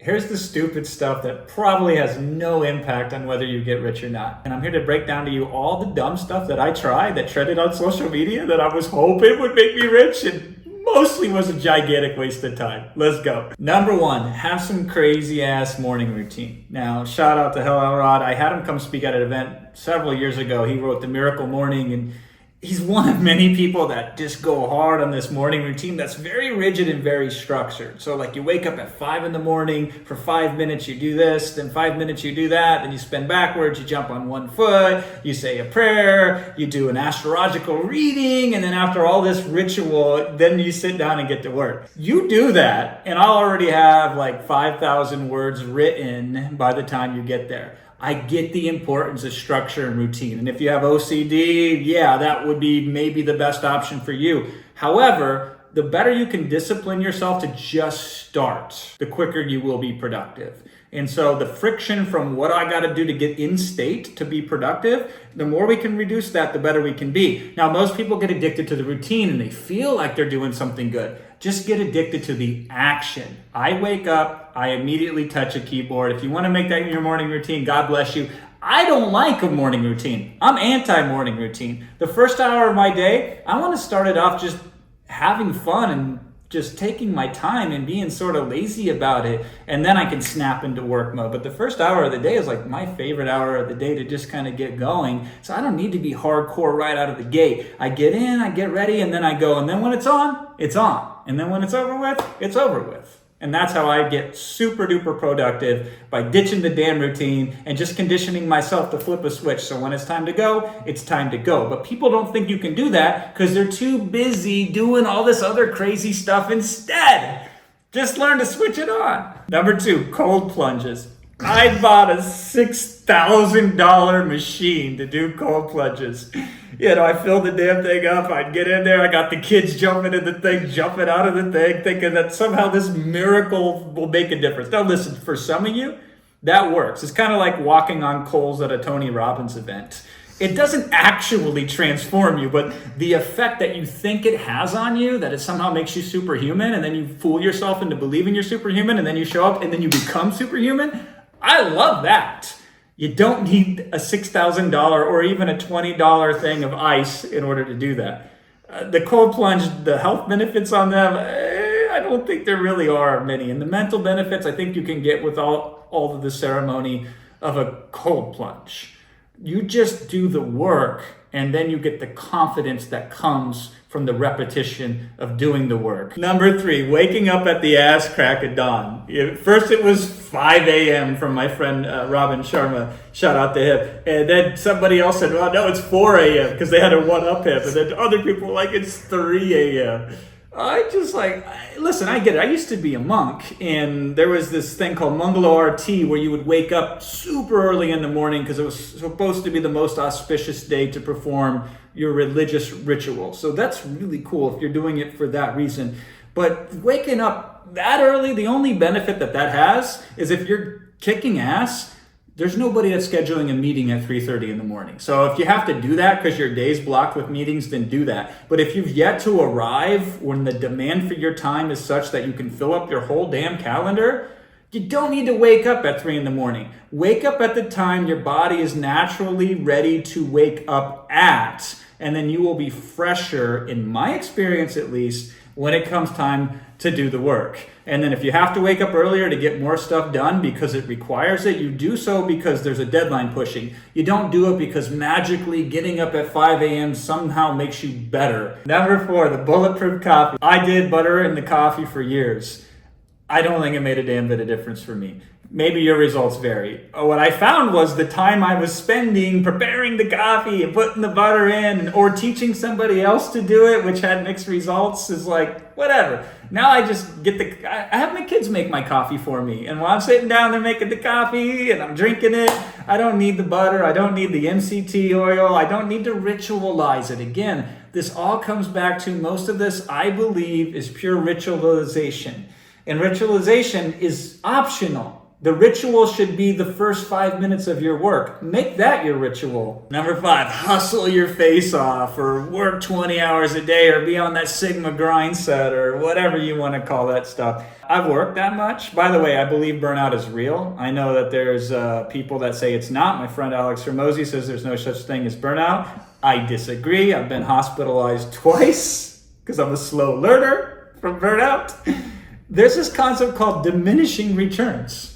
Here's the stupid stuff that probably has no impact on whether you get rich or not. And I'm here to break down to you all the dumb stuff that I tried that trended on social media that I was hoping would make me rich and mostly was a gigantic waste of time. Let's go. Number one, have some crazy ass morning routine. Now, shout out to Hal Elrod. I had him come speak at an event several years ago. He wrote The Miracle Morning, and he's one of many people that just go hard on this morning routine that's very rigid and very structured. So like you wake up at 5 in the morning, for 5 minutes you do this, then 5 minutes you do that, then you spin backwards, you jump on one foot, you say a prayer, you do an astrological reading, and then after all this ritual, then you sit down and get to work. You do that, and I'll already have like 5,000 words written by the time you get there. I get the importance of structure and routine. And if you have OCD, yeah, that would be maybe the best option for you. However, the better you can discipline yourself to just start, the quicker you will be productive. And so the friction from what I got to do to get in state to be productive, the more we can reduce that, the better we can be. Now, most people get addicted to the routine and they feel like they're doing something good. Just get addicted to the action. I wake up, I immediately touch a keyboard. If you want to make that your morning routine, God bless you. I don't like a morning routine. I'm anti-morning routine. The first hour of my day, I want to start it off just having fun and just taking my time and being sort of lazy about it, and then I can snap into work mode. But the first hour of the day is like my favorite hour of the day to just kind of get going. So I don't need to be hardcore right out of the gate. I get in, I get ready, and then I go. And then when it's on, it's on. And then when it's over with, it's over with. And that's how I get super duper productive, by ditching the damn routine and just conditioning myself to flip a switch. So when it's time to go, it's time to go. But people don't think you can do that because they're too busy doing all this other crazy stuff instead. Just learn to switch it on. Number two, cold plunges. I bought a $6,000 machine to do cold plunges. You know, I filled the damn thing up. I'd get in there. I got the kids jumping in the thing, jumping out of the thing, thinking that somehow this miracle will make a difference. Now, listen, for some of you, that works. It's kind of like walking on coals at a Tony Robbins event. It doesn't actually transform you, but the effect that you think it has on you, that it somehow makes you superhuman, and then you fool yourself into believing you're superhuman, and then you show up and then you become superhuman. I love that. You don't need a $6,000 or even a $20 thing of ice in order to do that. The cold plunge, the health benefits on them, I don't think there really are many. And the mental benefits, I think you can get with all of the ceremony of a cold plunge. You just do the work, and then you get the confidence that comes from the repetition of doing the work. Number three, waking up at the ass crack of dawn. First it was 5 a.m. from my friend Robin Sharma, shout out to him. And then somebody else said, well, no, it's 4 a.m. because they had to one-up him. And then other people were like, it's 3 a.m. Listen, I get it. I used to be a monk, and there was this thing called Mangala Arati where you would wake up super early in the morning because it was supposed to be the most auspicious day to perform your religious ritual. So that's really cool if you're doing it for that reason. But waking up that early, the only benefit that has is if you're kicking ass, there's nobody that's scheduling a meeting at 3:30 in the morning. So if you have to do that because your day's blocked with meetings, then do that. But if you've yet to arrive when the demand for your time is such that you can fill up your whole damn calendar, you don't need to wake up at 3 in the morning. Wake up at the time your body is naturally ready to wake up at, and then you will be fresher, in my experience at least, when it comes time to do the work. And then if you have to wake up earlier to get more stuff done because it requires it, you do so because there's a deadline pushing. You don't do it because magically getting up at 5 a.m. somehow makes you better. Number four, the bulletproof coffee. I did butter in the coffee for years. I don't think it made a damn bit of difference for me. Maybe your results vary. What I found was the time I was spending preparing the coffee and putting the butter in, or teaching somebody else to do it, which had mixed results, is like, whatever. Now I just I have my kids make my coffee for me. And while I'm sitting down there making the coffee and I'm drinking it, I don't need the butter. I don't need the MCT oil. I don't need to ritualize it. Again, this all comes back to, most of this, I believe, is pure ritualization. And ritualization is optional. The ritual should be the first 5 minutes of your work. Make that your ritual. Number 5, hustle your face off or work 20 hours a day or be on that Sigma grind set or whatever you want to call that stuff. I've worked that much. By the way, I believe burnout is real. I know that there's people that say it's not. My friend Alex Hormozy says there's no such thing as burnout. I disagree. I've been hospitalized twice because I'm a slow learner from burnout. There's this concept called diminishing returns.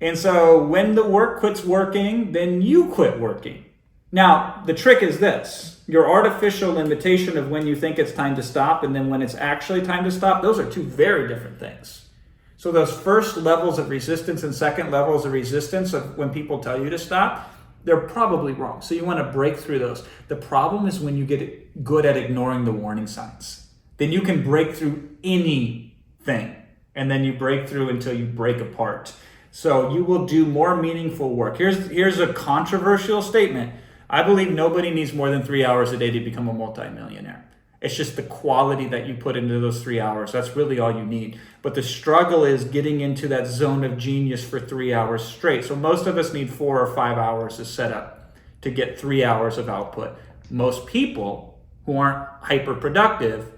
And so when the work quits working, then you quit working. Now, the trick is this. Your artificial limitation of when you think it's time to stop and then when it's actually time to stop, those are two very different things. So those first levels of resistance and second levels of resistance of when people tell you to stop, they're probably wrong. So you want to break through those. The problem is when you get good at ignoring the warning signs. Then you can break through anything. And then you break through until you break apart. So you will do more meaningful work. Here's a controversial statement. I believe nobody needs more than 3 hours a day to become a multimillionaire. It's just the quality that you put into those 3 hours. That's really all you need. But the struggle is getting into that zone of genius for 3 hours straight. So most of us need 4 or 5 hours to set up to get 3 hours of output. Most people who aren't hyper productive,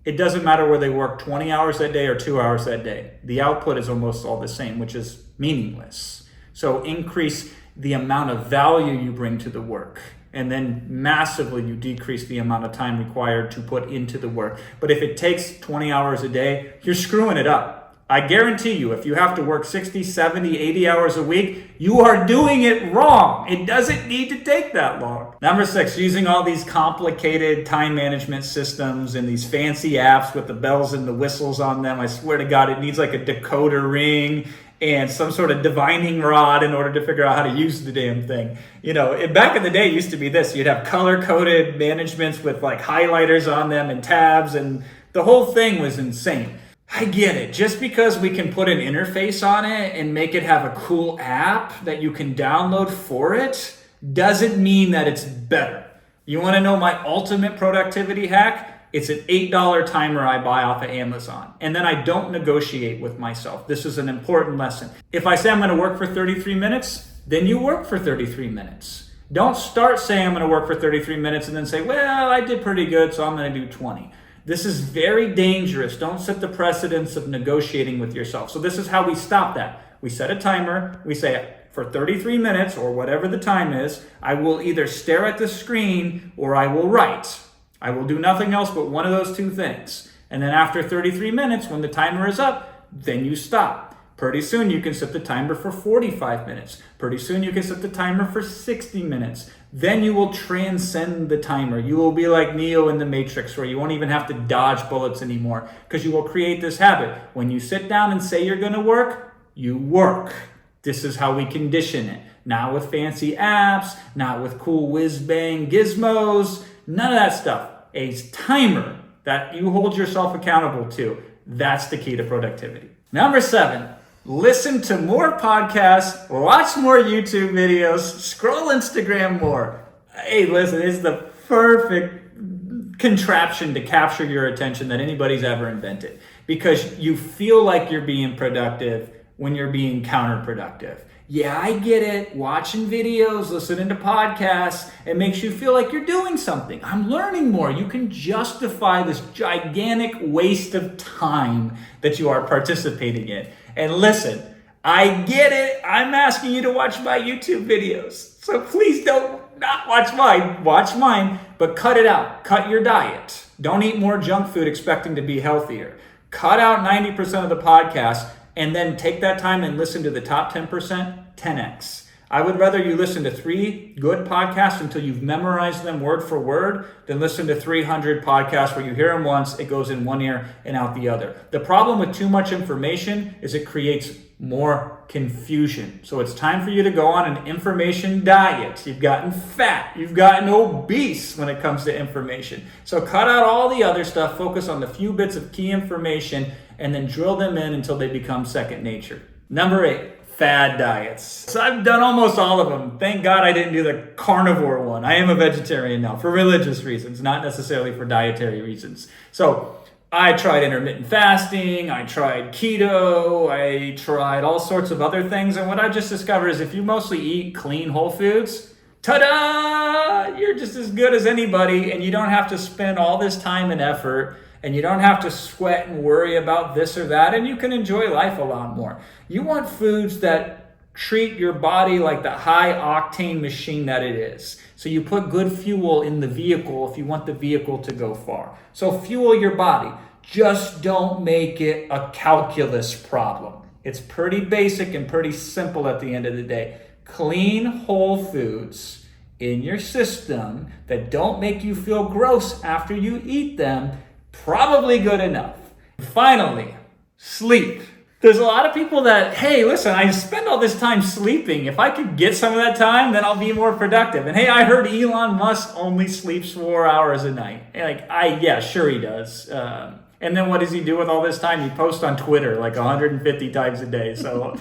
it doesn't matter where they work 20 hours that day or 2 hours that day. The output is almost all the same, which is meaningless. So increase the amount of value you bring to the work. And then massively you decrease the amount of time required to put into the work. But if it takes 20 hours a day, you're screwing it up. I guarantee you, if you have to work 60, 70, 80 hours a week, you are doing it wrong. It doesn't need to take that long. Number 6, using all these complicated time management systems and these fancy apps with the bells and the whistles on them. I swear to God, it needs like a decoder ring and some sort of divining rod in order to figure out how to use the damn thing. You know, back in the day, it used to be this. You'd have color-coded managements with like highlighters on them and tabs, and the whole thing was insane. I get it. Just because we can put an interface on it and make it have a cool app that you can download for it doesn't mean that it's better. You want to know my ultimate productivity hack? It's an $8 timer I buy off of Amazon. And then I don't negotiate with myself. This is an important lesson. If I say I'm going to work for 33 minutes, then you work for 33 minutes. Don't start saying I'm going to work for 33 minutes and then say, well, I did pretty good, so I'm going to do 20. This is very dangerous. Don't set the precedence of negotiating with yourself. So this is how we stop that. We set a timer. We say, for 33 minutes or whatever the time is, I will either stare at the screen or I will write. I will do nothing else but one of those two things. And then after 33 minutes, when the timer is up, then you stop. Pretty soon you can set the timer for 45 minutes. Pretty soon you can set the timer for 60 minutes. Then you will transcend the timer. You will be like Neo in the Matrix, where you won't even have to dodge bullets anymore, because you will create this habit. When you sit down and say you're going to work, you work. This is how we condition it. Not with fancy apps, not with cool whiz-bang gizmos, none of that stuff. A timer that you hold yourself accountable to. That's the key to productivity. Number 7, listen to more podcasts, watch more YouTube videos, scroll Instagram more. Hey, listen, it's the perfect contraption to capture your attention that anybody's ever invented, because you feel like you're being productive when you're being counterproductive. Yeah, I get it. Watching videos, listening to podcasts, it makes you feel like you're doing something. I'm learning more. You can justify this gigantic waste of time that you are participating in. And listen, I get it. I'm asking you to watch my YouTube videos. So please don't not watch mine. Watch mine, but cut it out. Cut your diet. Don't eat more junk food expecting to be healthier. Cut out 90% of the podcast, and then take that time and listen to the top 10%, 10x. I would rather you listen to 3 good podcasts until you've memorized them word for word than listen to 300 podcasts where you hear them once, it goes in one ear and out the other. The problem with too much information is it creates more confusion. So it's time for you to go on an information diet. You've gotten fat. You've gotten obese when it comes to information. So cut out all the other stuff, focus on the few bits of key information, and then drill them in until they become second nature. Number 8, fad diets. So I've done almost all of them. Thank God I didn't do the carnivore one. I am a vegetarian now for religious reasons, not necessarily for dietary reasons. So I tried intermittent fasting, I tried keto, I tried all sorts of other things. And what I just discovered is if you mostly eat clean whole foods, ta-da! You're just as good as anybody, and you don't have to spend all this time and effort, and you don't have to sweat and worry about this or that, and you can enjoy life a lot more. You want foods that treat your body like the high octane machine that it is. So you put good fuel in the vehicle if you want the vehicle to go far. So fuel your body. Just don't make it a calculus problem. It's pretty basic and pretty simple at the end of the day. Clean whole foods in your system that don't make you feel gross after you eat them, probably good enough. Finally, sleep. There's a lot of people that, hey, listen, I spend all this time sleeping. If I could get some of that time, then I'll be more productive. And hey, I heard Elon Musk only sleeps 4 hours a night. Yeah, sure he does. And then what does he do with all this time? He posts on Twitter like 150 times a day. So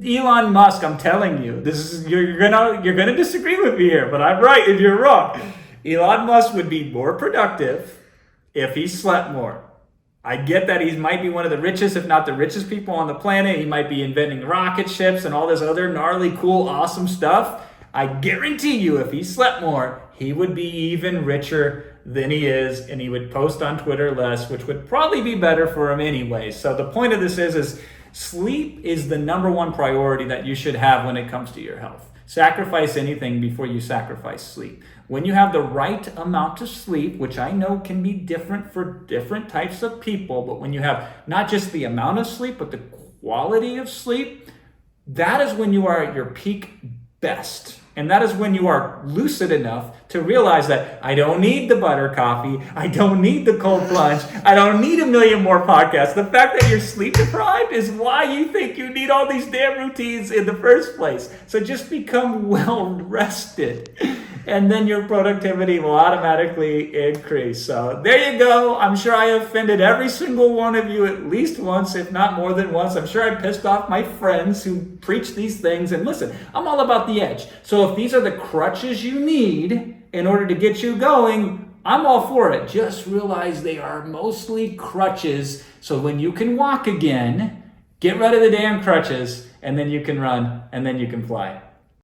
Elon Musk, I'm telling you, you're gonna disagree with me here, but I'm right and you're wrong. Elon Musk would be more productive if he slept more. I get that he might be one of the richest, if not the richest people on the planet. He might be inventing rocket ships and all this other gnarly, cool, awesome stuff. I guarantee you, if he slept more, he would be even richer than he is, and he would post on Twitter less, which would probably be better for him anyway. So the point of this is sleep is the number one priority that you should have when it comes to your health. Sacrifice anything before you sacrifice sleep. When you have the right amount of sleep, which I know can be different for different types of people, but when you have not just the amount of sleep, but the quality of sleep, that is when you are at your peak best. And that is when you are lucid enough to realize that I don't need the butter coffee, I don't need the cold plunge, I don't need a million more podcasts. The fact that you're sleep deprived is why you think you need all these damn routines in the first place. So just become well rested, and then your productivity will automatically increase. So there you go. I'm sure I offended every single one of you at least once, if not more than once. I'm sure I pissed off my friends who preach these things. And listen, I'm all about the edge. So if these are the crutches you need in order to get you going, I'm all for it. Just realize they are mostly crutches. So when you can walk again, get rid of the damn crutches, and then you can run, and then you can fly.